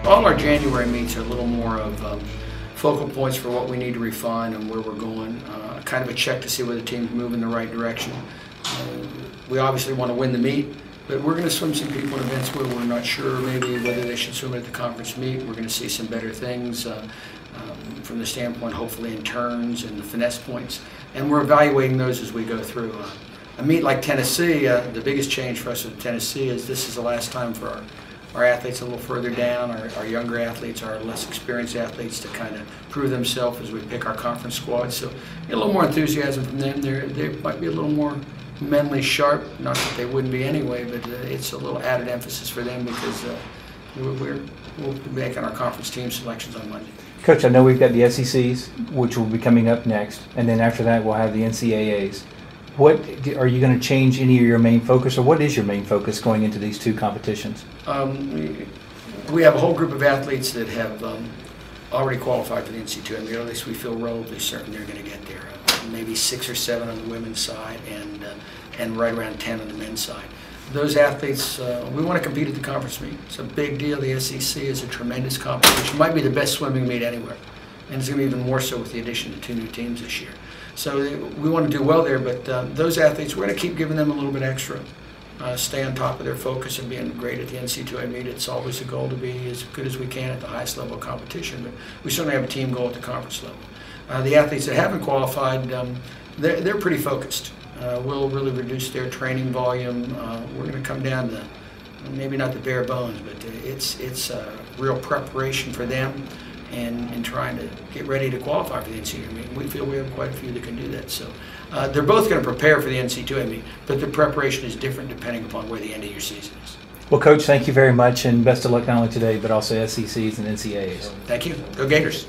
all our January meets are a little more of focal points for what we need to refine and where we're going. Kind of a check to see whether the team's moving in the right direction. We obviously want to win the meet, but we're going to swim some people in events where we're not sure maybe whether they should swim at the conference meet. We're going to see some better things from the standpoint, hopefully, in turns and the finesse points. And we're evaluating those as we go through. A meet like Tennessee, the biggest change for us at Tennessee is this is the last time for our athletes a little further down, our younger athletes, our less experienced athletes to kind of prove themselves as we pick our conference squad. So a little more enthusiasm from them. They might be a little more mentally sharp, not that they wouldn't be anyway, but it's a little added emphasis for them because we'll be making our conference team selections on Monday. Coach, I know we've got the SECs, which will be coming up next, and then after that we'll have the NCAAs. What are you going to change any of your main focus, or what is your main focus going into these two competitions? We have a whole group of athletes that have already qualified for the NC2A, or at least we feel relatively certain they're going to get there. Maybe 6 or 7 on the women's side, and right around 10 on the men's side. Those athletes, we want to compete at the conference meet. It's a big deal. The SEC is a tremendous competition. It might be the best swimming meet anywhere, and it's going to be even more so with the addition of 2 new teams this year. So we want to do well there, but those athletes, we're going to keep giving them a little bit extra. Stay on top of their focus and being great at the NC2A meet. It's always a goal to be as good as we can at the highest level of competition, but we certainly have a team goal at the conference level. The athletes that haven't qualified, they're pretty focused. We'll really reduce their training volume. We're going to come down to maybe not the bare bones, but it's real preparation for them and trying to get ready to qualify for the NC2A meet. We feel we have quite a few that can do that. So they're both going to prepare for the NC2A meet, but the preparation is different depending upon where the end of your season is. Well, Coach, thank you very much, and best of luck not only today, but also SECs and NCAAs. Thank you. Go Gators.